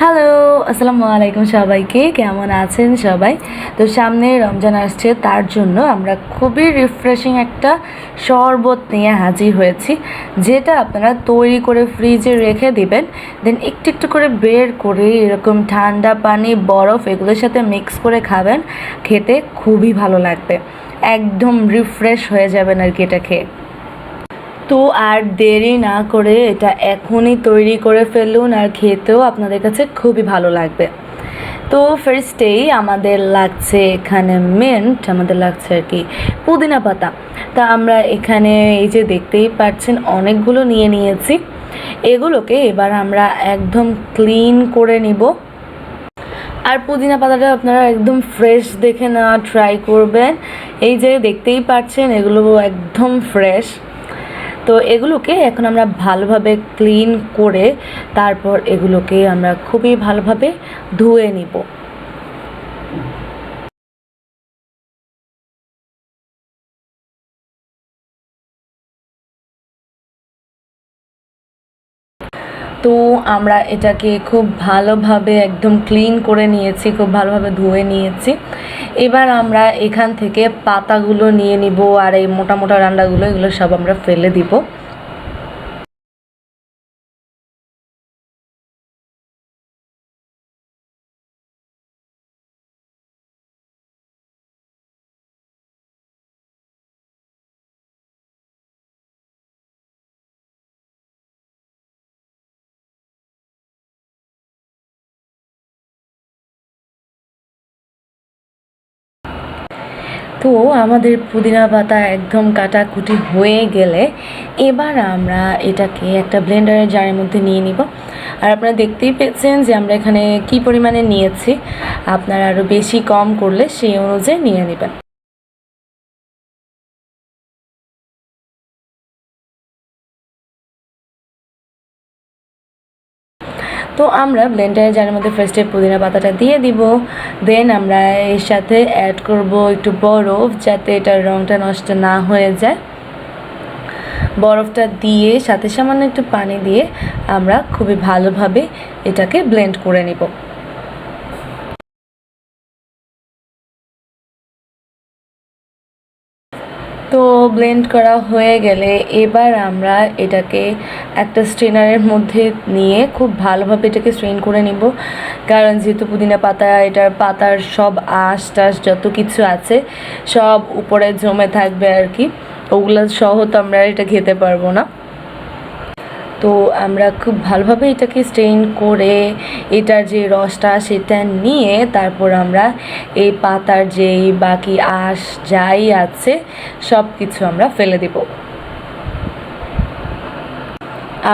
Hello, আসসালামু আলাইকুম সবাইকে। কেমন আছেন সবাই? তো সামনে রমজান আসছে, তার জন্য আমরা খুবই রিফ্রেশিং একটা শরবত নিয়ে হাজির হয়েছি, যেটা আপনারা তৈরি করে ফ্রিজে রেখে দিবেন। দেন একটু একটু করে বের করে এরকম ঠান্ডা পানি, বরফ এগুলোর সাথে মিক্স করে খাবেন। খেতে খুবই ভালো লাগবে, একদম রিফ্রেশ হয়ে যাবেন আর কি এটা খেয়ে। তো আর দেরি না করে এটা এখনই তৈরি করে ফেলুন, আর খেতেও আপনাদের কাছে খুবই ভালো লাগবে। তো ফার্স্টেই আমাদের লাগছে এখানে আমাদের লাগছে আর কি পুদিনা পাতা। তা আমরা এখানে এই যে দেখতেই পাচ্ছেন অনেকগুলো নিয়ে নিয়েছি। এগুলোকে এবার আমরা একদম ক্লিন করে নিব। আর পুদিনা পাতাটা আপনারা একদম ফ্রেশ দেখে নেওয়া ট্রাই করবেন। এই যে দেখতেই পাচ্ছেন এগুলো একদম ফ্রেশ। তো এগুলোকে এখন আমরা ভালোভাবে ক্লিন করে তারপর এগুলোকে আমরা খুবই ভালোভাবে ধুয়ে নিব। তো আমরা এটাকে খুব ভালোভাবে একদম ক্লিন করে নিয়েছি, খুব ভালোভাবে ধুয়ে নিয়েছি। এবার আমরা এখান থেকে পাতাগুলো নিয়ে নিব, আর এই মোটা মোটা ডান্ডাগুলো এগুলো সব আমরা ফেলে দিব। তো আমাদের পুদিনা পাতা একদম কাটাকুটি হয়ে গেলে এবার আমরা এটাকে একটা ব্লেন্ডারের জারের মধ্যে নিয়ে নিব। আর আপনারা দেখতেই পেয়েছেন যে আমরা এখানে কি পরিমাণে নিয়েছি। আপনারা আরও বেশি কম করলে সেই অনুযায়ী নিয়ে নেবেন। তো আমরা ব্লেন্ডারের জারের মধ্যে ফার্স্টে পুদিনা পাতাটা দিয়ে দিব। দেন আমরা এর সাথে অ্যাড করব একটু বরফ, যাতে এটার রঙটা নষ্ট না হয়ে যায়। বরফটা দিয়ে সাথে সামান্য একটু পানি দিয়ে আমরা খুবই ভালোভাবে এটাকে ব্লেন্ড করে নিব। তো ব্লেন্ড করা হয়ে গেলে এবার আমরা এটাকে একটা স্ট্রেনারের মধ্যে নিয়ে খুব ভালোভাবে এটাকে স্ট্রেন করে নিব। কারণ যেহেতু পুদিনা পাতা, এটার পাতার সব আঁশ টাশ যত কিছু আছে সব উপরে জমে থাকবে আর কি, ওগুলো সহ তো আমরা এটা খেতে পারবো না। তো আমরা খুব ভালোভাবে এটাকে স্ট্রেন করে এটার যে রসটা সেটা নিয়ে তারপর আমরা এই পাতার যেই বাকি আঁশ যাই আছে সব কিছু আমরা ফেলে দেব।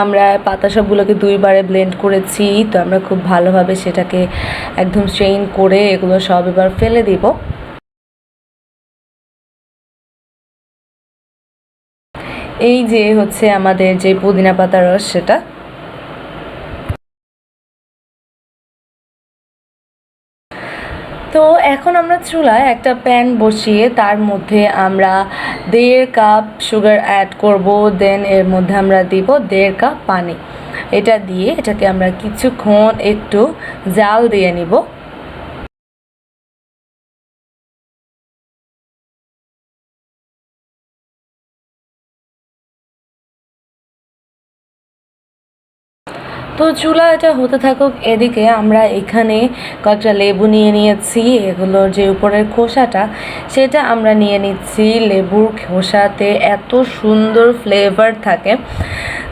আমরা পাতা সবগুলোকে দুইবারে ব্লেন্ড করেছি, তো আমরা খুব ভালোভাবে সেটাকে একদম স্ট্রেন করে এগুলো সব এবার ফেলে দিব। এই যে হচ্ছে আমাদের যে পুদিনা পাতার রস সেটা। তো এখন আমরা চুলায় একটা প্যান বসিয়ে তার মধ্যে আমরা 1.5 কাপ সুগার অ্যাড করব। দেন এর মধ্যে আমরা দিব 1.5 কাপ পানি। এটা দিয়ে এটাকে আমরা কিছুক্ষণ একটু জাল দিয়ে নিব। তো চুলা এটা হতে থাকুক, এদিকে আমরা এখানে কয়েকটা লেবু নিয়ে নিয়েছি। এগুলোর যে উপরের খোসাটা সেটা আমরা নিয়ে নিচ্ছি। লেবুর খোসাতে এত সুন্দর ফ্লেভার থাকে,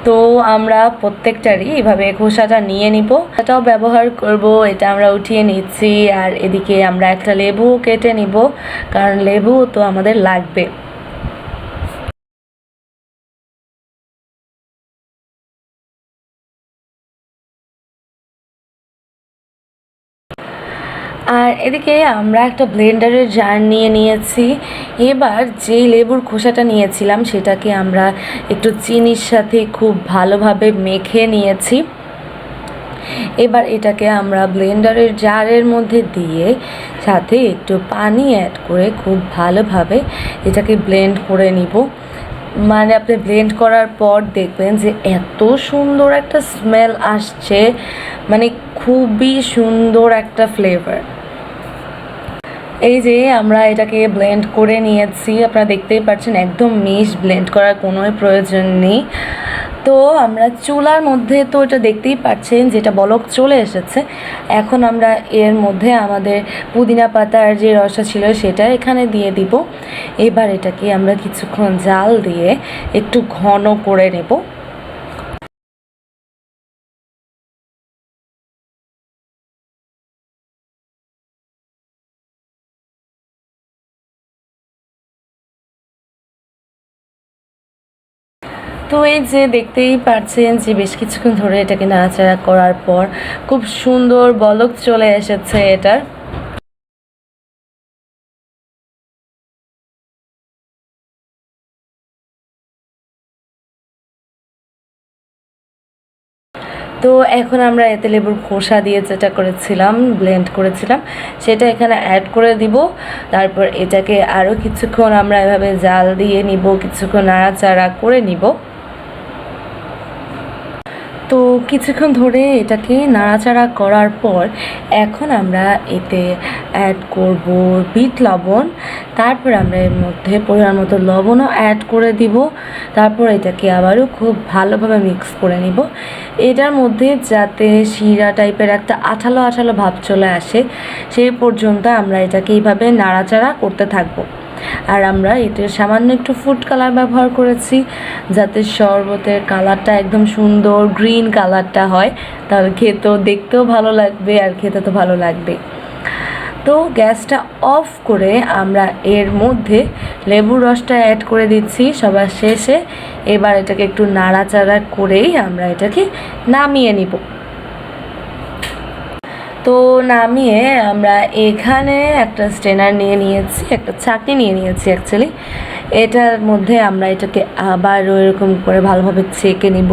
তো আমরা প্রত্যেকটারই এভাবে খোসাটা নিয়ে নিব। এটাও ব্যবহার করব, এটা আমরা উঠিয়ে নিচ্ছি। আর এদিকে আমরা একটা লেবু কেটে নিব, কারণ লেবু তো আমাদের লাগবে। আর এদিকে আমরা একটা ব্লেন্ডারের জার নিয়ে নিয়েছি। এবার যেই লেবুর খোসাটা নিয়েছিলাম সেটাকে আমরা একটু চিনির সাথে খুব ভালোভাবে মেখে নিয়েছি। এবার এটাকে আমরা ব্লেন্ডারের জারের মধ্যে দিয়ে সাথে একটু পানি অ্যাড করে খুব ভালোভাবে এটাকে ব্লেন্ড করে নিব। মানে আপনি ব্লেন্ড করার পর দেখবেন যে এত সুন্দর একটা স্মেল আসছে, মানে খুবই সুন্দর একটা ফ্লেভার। এই যে আমরা এটাকে ব্লেন্ড করে নিয়েছি, আপনারা দেখতেই পাচ্ছেন একদম ব্লেন্ড করার কোনো প্রয়োজন নেই। তো আমরা চুলার মধ্যে তো এটা দেখতেই পাচ্ছেন যেটা বলক চলে এসেছে। এখন আমরা এর মধ্যে আমাদের পুদিনা পাতার যে রসা ছিল সেটা এখানে দিয়ে দিব। এবার এটাকে আমরা কিছুক্ষণ জাল দিয়ে একটু ঘন করে নেব। তো এই যে দেখতেই পাচ্ছেন যে বেশ কিছুক্ষণ ধরে এটাকে নাড়াচাড়া করার পর খুব সুন্দর বলক চলে এসেছে এটার। তো এখন আমরা এতে লেবুর খোসা দিয়ে যেটা করেছিলাম, ব্লেন্ড করেছিলাম, সেটা এখানে অ্যাড করে দিব। তারপর এটাকে আরও কিছুক্ষণ আমরা এভাবে জাল দিয়ে নিব, কিছুক্ষণ নাড়াচাড়া করে নিব। তো কিছুক্ষণ ধরে এটাকে নাড়াচাড়া করার পর এখন আমরা এতে অ্যাড করব বিট লবণ। তারপর আমরা এর মধ্যে পরিমাণ মতো লবণও অ্যাড করে দিব। তারপর এটাকে আবারও খুব ভালোভাবে মিক্স করে নিব। এটার মধ্যে যাতে শিরা টাইপের একটা আঠালো আঠালো ভাব চলে আসে সেই পর্যন্ত আমরা এটাকে এইভাবে নাড়াচাড়া করতে থাকবো। আর আমরা এতে সামান্য একটু ফুড কালার ব্যবহার করেছি যাতে শরবতের কালারটা একদম সুন্দর গ্রিন কালারটা হয়, তাহলে খেতেও দেখতেও ভালো লাগবে আর খেতে তো ভালো লাগবে। তো গ্যাসটা অফ করে আমরা এর মধ্যে লেবুর রসটা অ্যাড করে দিচ্ছি সবার শেষে। এবার এটাকে একটু নাড়াচাড়া করেই আমরা এটাকে নামিয়ে নিব। তো নামিয়ে আমরা এখানে একটা স্ট্রেনার নিয়ে নিয়েছি, একটা ছাঁকনি নিয়ে নিয়েছি অ্যাকচুয়ালি। এটার মধ্যে আমরা এটাকে আবার এরকম করে ভালোভাবে ছেঁকে নিব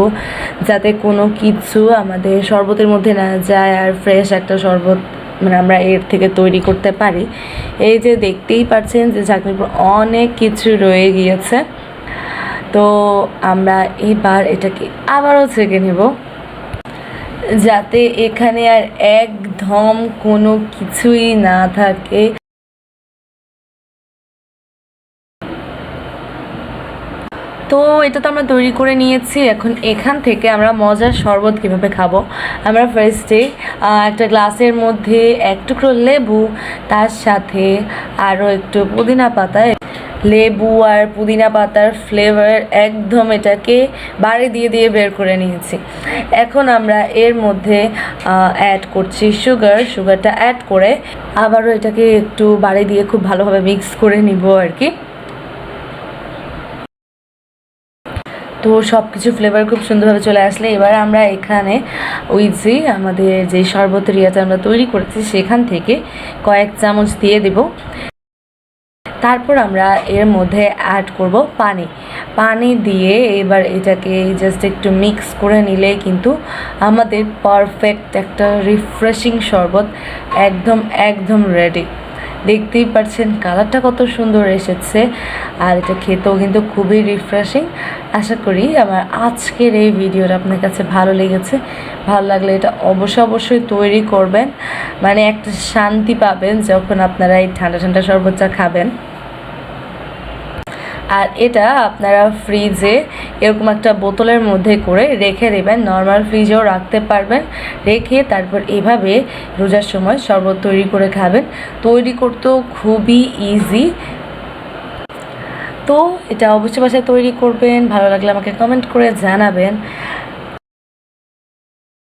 যাতে কোনো কিছু আমাদের শরবতের মধ্যে না যায় আর ফ্রেশ একটা শরবত মানে আমরা এর থেকে তৈরি করতে পারি। এই যে দেখতেই পাচ্ছেন যে ছাঁকনির উপর অনেক কিছু রয়ে গিয়েছে। তো আমরা এবার এটাকে আবারও ছেঁকে নেব যাতে এখানে আর একদম কোনো কিছুই না থাকে। তো এটা তো আমরা তৈরি করে নিয়েছি। এখন এখান থেকে আমরা মজার শরবত কীভাবে খাবো, আমরা ফার্স্টে একটা গ্লাসের মধ্যে এক টুকরো লেবু, তার সাথে আরও একটু পুদিনা পাতা, লেবু আর পুদিনা পাতার ফ্লেভার একদম এটাকে বাড়ি দিয়ে দিয়ে বের করে নিয়েছি। এখন আমরা এর মধ্যে অ্যাড করছি সুগারটা অ্যাড করে আবারও এটাকে একটু বাড়ি দিয়ে খুব ভালোভাবে মিক্স করে নিব আর কি। তো সব কিছু ফ্লেভার খুব সুন্দরভাবে চলে আসলে এবার আমরা এখানে ওই যে আমাদের যে শরবতের ইয়াটা আমরা তৈরি করেছি সেখান থেকে কয়েক চামচ দিয়ে দেব। তারপর আমরা এর মধ্যে অ্যাড করব পানি দিয়ে এবার এটাকে জাস্ট একটু মিক্স করে নিলে কিন্তু আমাদের পারফেক্ট একটা রিফ্রেশিং শরবত একদম একদম রেডি। দেখতেই পাচ্ছেন কালারটা কত সুন্দর এসেছে আর এটা খেতেও কিন্তু খুবই রিফ্রেশিং। আশা করি আমার আজকের এই ভিডিওটা আপনার কাছে ভালো লেগেছে। ভালো লাগলে এটা অবশ্যই তৈরি করবেন, মানে একটা শান্তি পাবেন যখন আপনারা এই ঠান্ডা ঠান্ডা শরবতটা খাবেন। আর এটা আপনারা ফ্রিজে এরকম একটা বোতলের মধ্যে করে রেখে দেবেন, নর্মাল ফ্রিজেও রাখতে পারবেন। রেখে তারপর এভাবে রোজার সময় শরবত তৈরি করে খাবেন। তৈরি করতেও খুবই ইজি। তো এটা অবশ্যই বাসায় তৈরি করবেন। ভালো লাগলে আমাকে কমেন্ট করে জানাবেন।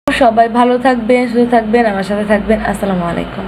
সবাই ভালো থাকবেন, সুস্থ থাকবেন, আমার সাথে থাকবেন। আসসালামু আলাইকুম।